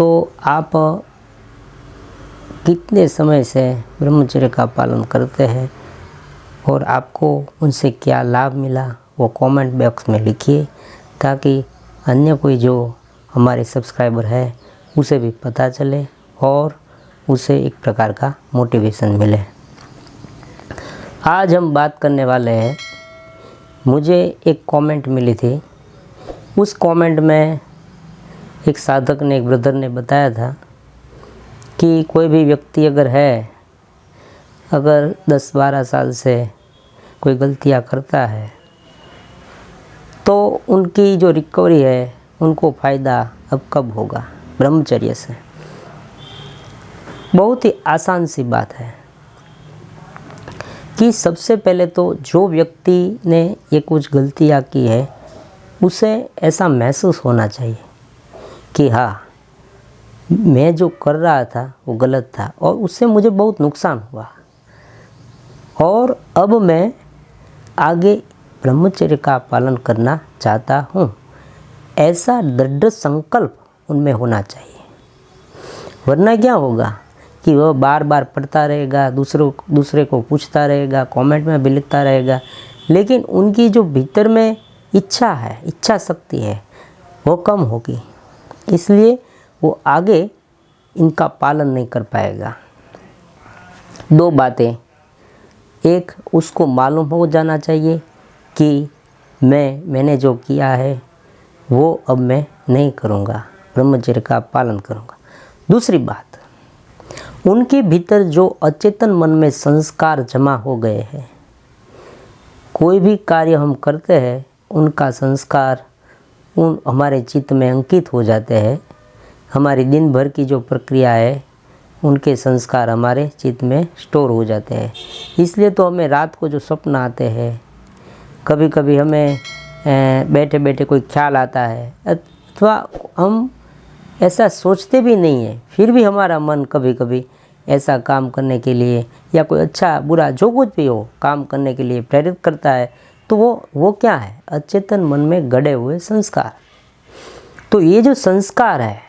तो आप कितने समय से ब्रह्मचर्य का पालन करते हैं और आपको उनसे क्या लाभ मिला वो कमेंट बॉक्स में लिखिए, ताकि अन्य कोई जो हमारे सब्सक्राइबर है उसे भी पता चले और उसे एक प्रकार का मोटिवेशन मिले। आज हम बात करने वाले हैं, मुझे एक कमेंट मिली थी। उस कमेंट में एक साधक ने, एक ब्रदर ने बताया था कि कोई भी व्यक्ति अगर 10-12 साल से कोई गलतियां करता है तो उनकी जो रिकवरी है उनको फ़ायदा अब कब होगा? ब्रह्मचर्य से। बहुत ही आसान सी बात है कि सबसे पहले तो जो व्यक्ति ने ये कुछ गलतियां की है उसे ऐसा महसूस होना चाहिए कि हाँ, मैं जो कर रहा था वो गलत था और उससे मुझे बहुत नुकसान हुआ और अब मैं आगे ब्रह्मचर्य का पालन करना चाहता हूँ। ऐसा दृढ़ संकल्प उनमें होना चाहिए। वरना क्या होगा कि वह बार बार पढ़ता रहेगा, दूसरे को पूछता रहेगा, कमेंट में भी लिखता रहेगा, लेकिन उनकी जो भीतर में इच्छा है, इच्छा शक्ति है, वो कम होगी। इसलिए वो आगे इनका पालन नहीं कर पाएगा। दो बातें, एक, उसको मालूम हो जाना चाहिए कि मैंने जो किया है वो अब मैं नहीं करूँगा, ब्रह्मचर्य का पालन करूँगा। दूसरी बात, उनके भीतर जो अचेतन मन में संस्कार जमा हो गए हैं, कोई भी कार्य हम करते हैं उनका संस्कार हमारे चित्त में अंकित हो जाते हैं। हमारी दिन भर की जो प्रक्रिया है उनके संस्कार हमारे चित्त में स्टोर हो जाते हैं। इसलिए तो हमें रात को जो स्वप्न आते हैं, कभी कभी हमें बैठे बैठे कोई ख्याल आता है, अथवा हम ऐसा सोचते भी नहीं है, फिर भी हमारा मन कभी कभी ऐसा काम करने के लिए या कोई अच्छा बुरा जो कुछ भी हो काम करने के लिए प्रेरित करता है, तो वो क्या है? अचेतन मन में गड़े हुए संस्कार। तो ये जो संस्कार है,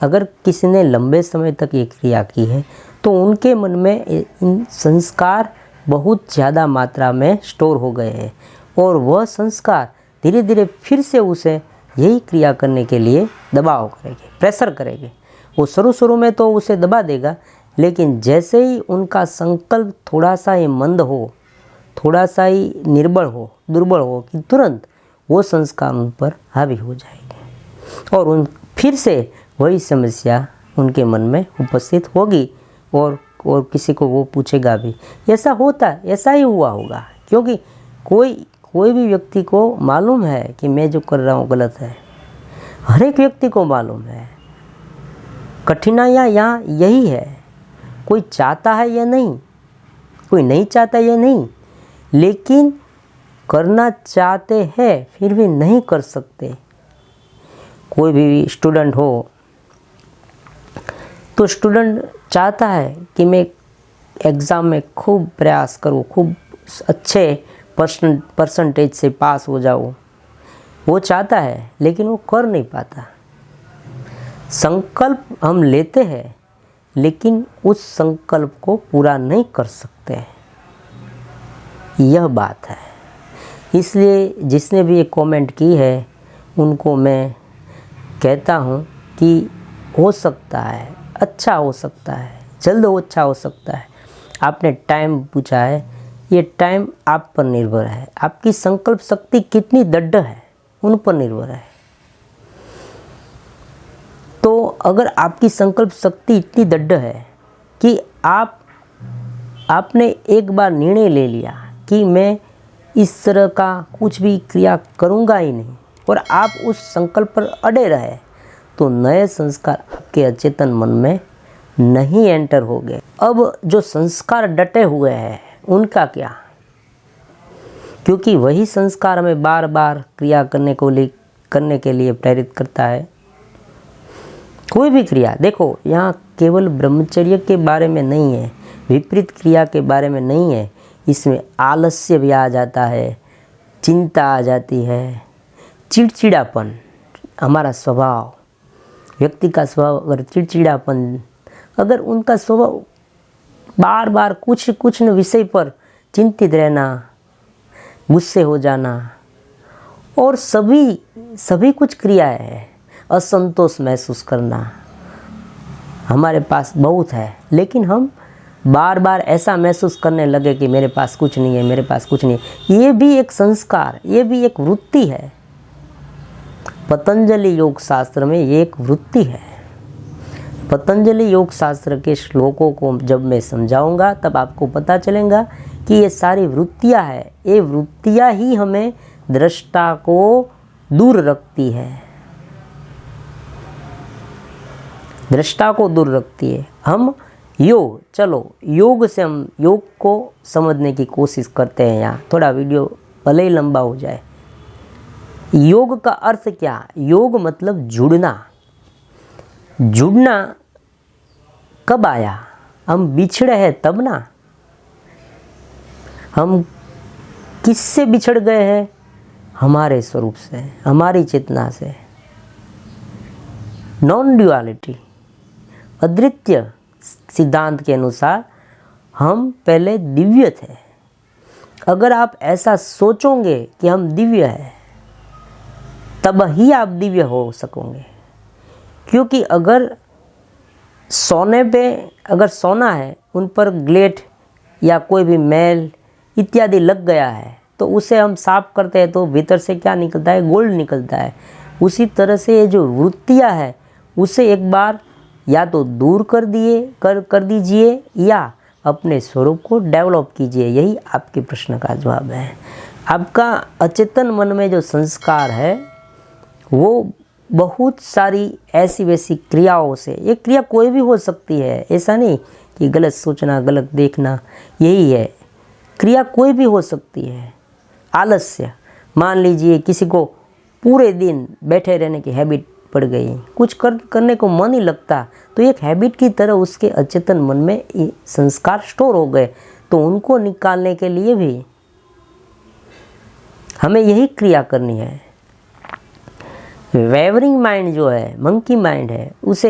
अगर किसी ने लंबे समय तक ये क्रिया की है तो उनके मन में इन संस्कार बहुत ज़्यादा मात्रा में स्टोर हो गए हैं और वह संस्कार धीरे धीरे फिर से उसे यही क्रिया करने के लिए दबाव करेंगे, प्रेशर करेंगे। वो शुरू में तो उसे दबा देगा, लेकिन जैसे ही उनका संकल्प थोड़ा सा ही मंद हो, थोड़ा सा ही निर्बल हो, दुर्बल हो, कि तुरंत वो संस्कार उन पर हावी हो जाएंगे और फिर से वही समस्या उनके मन में उपस्थित होगी और किसी को वो पूछेगा भी। ऐसा होता है, ऐसा ही हुआ होगा, क्योंकि कोई भी व्यक्ति को मालूम है कि मैं जो कर रहा हूँ गलत है। हर एक व्यक्ति को मालूम है। कठिनाइयाँ यहाँ यही है, कोई चाहता है या नहीं, कोई नहीं चाहता या नहीं, लेकिन करना चाहते हैं फिर भी नहीं कर सकते। कोई भी स्टूडेंट हो तो स्टूडेंट चाहता है कि मैं एग्ज़ाम में खूब प्रयास करूँ, खूब अच्छे परसेंटेज से पास हो जाऊँ। वो चाहता है लेकिन वो कर नहीं पाता। संकल्प हम लेते हैं लेकिन उस संकल्प को पूरा नहीं कर सकते। यह बात है। इसलिए जिसने भी ये कमेंट की है उनको मैं कहता हूँ कि हो सकता है, अच्छा हो सकता है, जल्द अच्छा हो सकता है। आपने टाइम पूछा है, ये टाइम आप पर निर्भर है। आपकी संकल्प शक्ति कितनी दृढ़ है उन पर निर्भर है। तो अगर आपकी संकल्प शक्ति इतनी दृढ़ है कि आपने एक बार निर्णय ले लिया कि मैं इस तरह का कुछ भी क्रिया करूँगा ही नहीं, और आप उस संकल्प पर अड़े रहे, तो नए संस्कार आपके अचेतन मन में नहीं एंटर हो गए। अब जो संस्कार डटे हुए हैं उनका क्या? क्योंकि वही संस्कार हमें बार बार क्रिया करने के लिए प्रेरित करता है। कोई भी क्रिया, देखो यहाँ केवल ब्रह्मचर्य के बारे में नहीं है, विपरीत क्रिया के बारे में नहीं है। इसमें आलस्य भी आ जाता है, चिंता आ जाती है, चिड़चिड़ापन, हमारा स्वभाव, व्यक्ति का स्वभाव अगर चिड़चिड़ापन, अगर उनका स्वभाव बार बार कुछ न विषय पर चिंतित रहना, गुस्से हो जाना, और सभी कुछ क्रियाएं है, असंतोष महसूस करना हमारे पास बहुत है, लेकिन हम बार बार ऐसा महसूस करने लगे कि मेरे पास कुछ नहीं है, मेरे पास कुछ नहीं है। ये भी एक संस्कार, ये भी एक वृत्ति है। पतंजलि योग शास्त्र में ये एक वृत्ति है। पतंजलि योग शास्त्र के श्लोकों को जब मैं समझाऊंगा तब आपको पता चलेगा कि ये सारी वृत्तियाँ हैं। ये वृत्तियाँ ही हमें दृष्टा को दूर रखती है, दृष्टा को दूर रखती है। हम योग से हम योग को समझने की कोशिश करते हैं। यहाँ थोड़ा वीडियो भले ही लंबा हो जाए। योग का अर्थ क्या? योग मतलब जुड़ना। जुड़ना कब आया? हम बिछड़े हैं तब ना। हम किससे बिछड़ गए हैं? हमारे स्वरूप से, हमारी चेतना से। नॉन ड्युअलिटी, अद्वितीय सिद्धांत के अनुसार हम पहले दिव्य थे। अगर आप ऐसा सोचोगे कि हम दिव्य हैं, तब ही आप दिव्य हो सकोगे। क्योंकि अगर सोने पे अगर सोना है, उन पर ग्लेट या कोई भी मैल इत्यादि लग गया है, तो उसे हम साफ करते हैं तो भीतर से क्या निकलता है? गोल्ड निकलता है। उसी तरह से ये जो वृत्तियाँ है, उसे एक बार या तो दूर कर दीजिए या अपने स्वरूप को डेवलप कीजिए। यही आपके प्रश्न का जवाब है। आपका अचेतन मन में जो संस्कार है वो बहुत सारी ऐसी वैसी क्रियाओं से, ये क्रिया कोई भी हो सकती है, ऐसा नहीं कि गलत सोचना, गलत देखना, यही है। क्रिया कोई भी हो सकती है। आलस्य, मान लीजिए किसी को पूरे दिन बैठे रहने की हैबिट पड़ गई, कुछ करने को मन ही लगता, तो एक हैबिट की तरह उसके अचेतन मन में संस्कार स्टोर हो गए। तो उनको निकालने के लिए भी हमें यही क्रिया करनी है। वेवरिंग माइंड जो है, मंकी माइंड है, उसे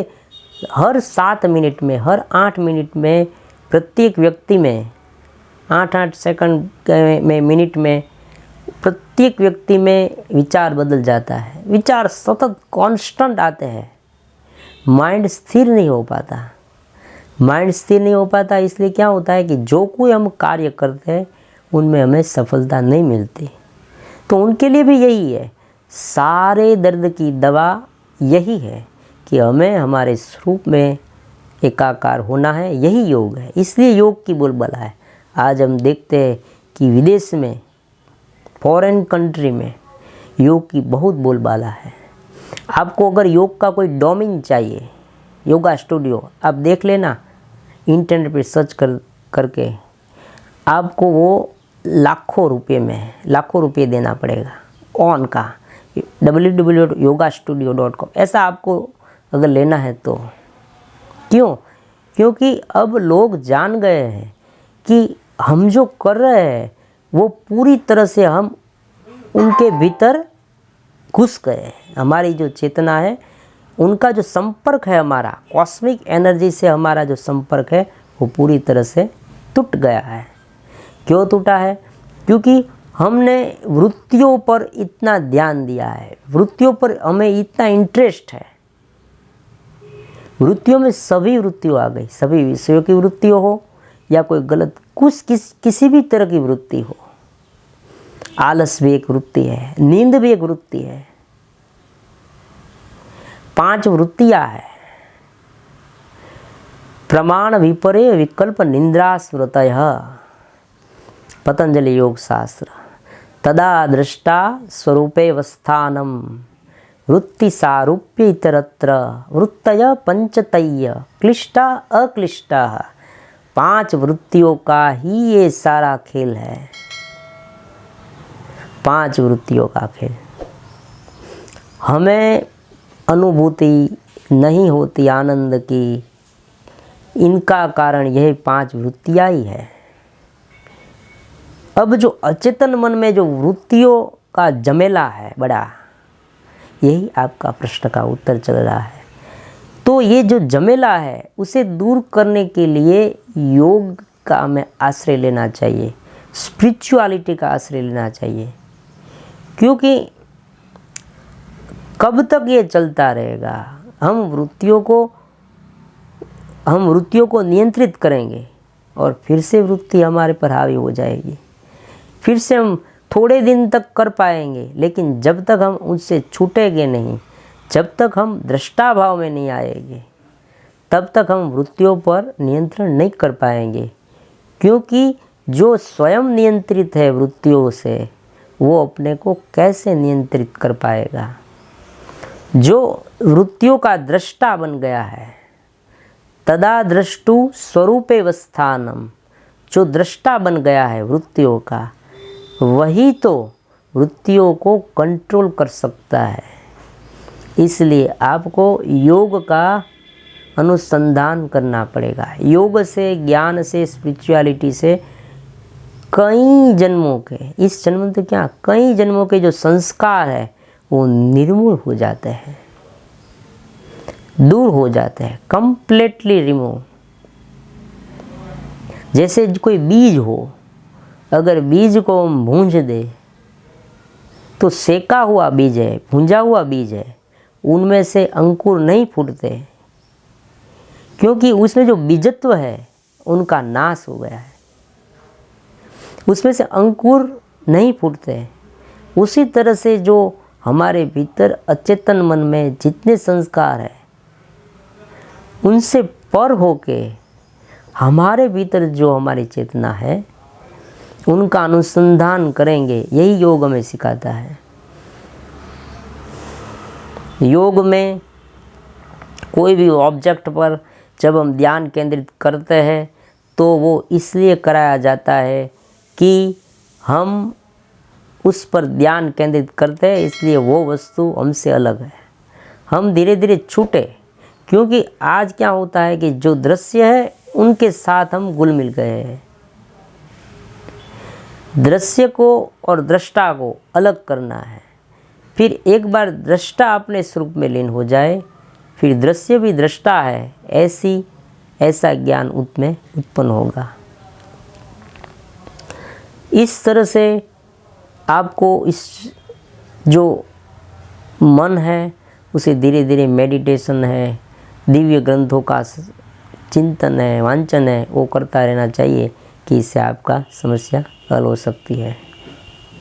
हर 7 मिनट में, हर 8 मिनट में, प्रत्येक व्यक्ति में 8-8 सेकंड में, मिनट में, प्रत्येक व्यक्ति में विचार बदल जाता है। विचार सतत कांस्टेंट आते हैं। माइंड स्थिर नहीं हो पाता। माइंड स्थिर नहीं हो पाता, इसलिए क्या होता है कि जो कोई हम कार्य करते हैं उनमें हमें सफलता नहीं मिलती। तो उनके लिए भी यही है, सारे दर्द की दवा यही है कि हमें हमारे स्वरूप में एकाकार होना है। यही योग है, इसलिए योग की बोलबाला है। आज हम देखते हैं कि विदेश में, फॉरेन कंट्री में योग की बहुत बोलबाला है। आपको अगर योग का कोई डोमेन चाहिए, योगा स्टूडियो, आप देख लेना इंटरनेट पे सर्च करके, आपको वो लाखों रुपये देना पड़ेगा ऑन का, www.yogastudio.com, ऐसा आपको अगर लेना है तो। क्यों? क्योंकि अब लोग जान गए हैं कि हम जो कर रहे हैं वो पूरी तरह से हम उनके भीतर घुस गए हैं। हमारी जो चेतना है, उनका जो संपर्क है, हमारा कॉस्मिक एनर्जी से हमारा जो संपर्क है वो पूरी तरह से टूट गया है। क्यों टूटा है? क्योंकि हमने वृत्तियों पर इतना ध्यान दिया है, वृत्तियों पर हमें इतना इंटरेस्ट है। वृत्तियों में सभी वृत्तियों आ गई, सभी विषयों की वृत्तियों हो या कोई गलत किसी भी तरह की वृत्ति हो। आलस भी एक वृत्ति है, नींद भी एक वृत्ति है। 5 वृत्तियां है। प्रमाण विपर्य विकल्प निंद्रा स्मृतयः, पतंजलि योग शास्त्र। तदा दृष्टा स्वरूपेवस्थानम वृत्ति सारूप्य इतरत्र वृत्तय पंचतय्य क्लिष्टा अक्लिष्टा। 5 वृत्तियों का ही ये सारा खेल है। 5 वृत्तियों का खेल। हमें अनुभूति नहीं होती आनंद की, इनका कारण यही 5 वृत्तियाँ ही है। अब जो अचेतन मन में जो वृत्तियों का जमेला है बड़ा, यही आपका प्रश्न का उत्तर चल रहा है। तो ये जो झमेला है उसे दूर करने के लिए योग का हमें आश्रय लेना चाहिए, स्पिरिचुअलिटी का आश्रय लेना चाहिए। क्योंकि कब तक ये चलता रहेगा? हम वृत्तियों को नियंत्रित करेंगे और फिर से वृत्ति हमारे पर हावी हो जाएगी। फिर से हम थोड़े दिन तक कर पाएंगे, लेकिन जब तक हम उनसे छूटेंगे नहीं, जब तक हम दृष्टा भाव में नहीं आएंगे, तब तक हम वृत्तियों पर नियंत्रण नहीं कर पाएंगे। क्योंकि जो स्वयं नियंत्रित है वृत्तियों से, वो अपने को कैसे नियंत्रित कर पाएगा? जो वृत्तियों का दृष्टा बन गया है, तदा दृष्टु स्वरूपेवस्थानम, जो दृष्टा बन गया है वृत्तियों का, वही तो वृत्तियों को कंट्रोल कर सकता है। इसलिए आपको योग का अनुसंधान करना पड़ेगा। योग से, ज्ञान से, स्पिरिचुअलिटी से कई जन्मों के, इस जन्म तो क्या, कई जन्मों के जो संस्कार है वो निर्मूल हो जाते हैं, दूर हो जाते हैं, कंप्लीटली रिमूव। जैसे कोई बीज हो, अगर बीज को हम भूंज दे तो सेका हुआ बीज है, भूंजा हुआ बीज है, उनमें से अंकुर नहीं फूटते, क्योंकि उसमें जो बीजत्व है उनका नाश हो गया है, उसमें से अंकुर नहीं फूटते। उसी तरह से जो हमारे भीतर अचेतन मन में जितने संस्कार हैं, उनसे पर होके हमारे भीतर जो हमारी चेतना है उनका अनुसंधान करेंगे। यही योग हमें सिखाता है। योग में कोई भी ऑब्जेक्ट पर जब हम ध्यान केंद्रित करते हैं तो वो इसलिए कराया जाता है कि हम उस पर ध्यान केंद्रित करते हैं, इसलिए वो वस्तु हमसे अलग है, हम धीरे धीरे छूटे। क्योंकि आज क्या होता है कि जो दृश्य है उनके साथ हम घुल मिल गए हैं। दृश्य को और दृष्टा को अलग करना है। फिर एक बार दृष्टा अपने स्वरूप में लीन हो जाए, फिर दृश्य भी दृष्टा है, ऐसा ज्ञान उसमें उत्पन्न होगा। इस तरह से आपको इस जो मन है उसे धीरे धीरे मेडिटेशन है, दिव्य ग्रंथों का चिंतन है, वांचन है, वो करता रहना चाहिए कि इससे आपका समस्या हल हो सकती है।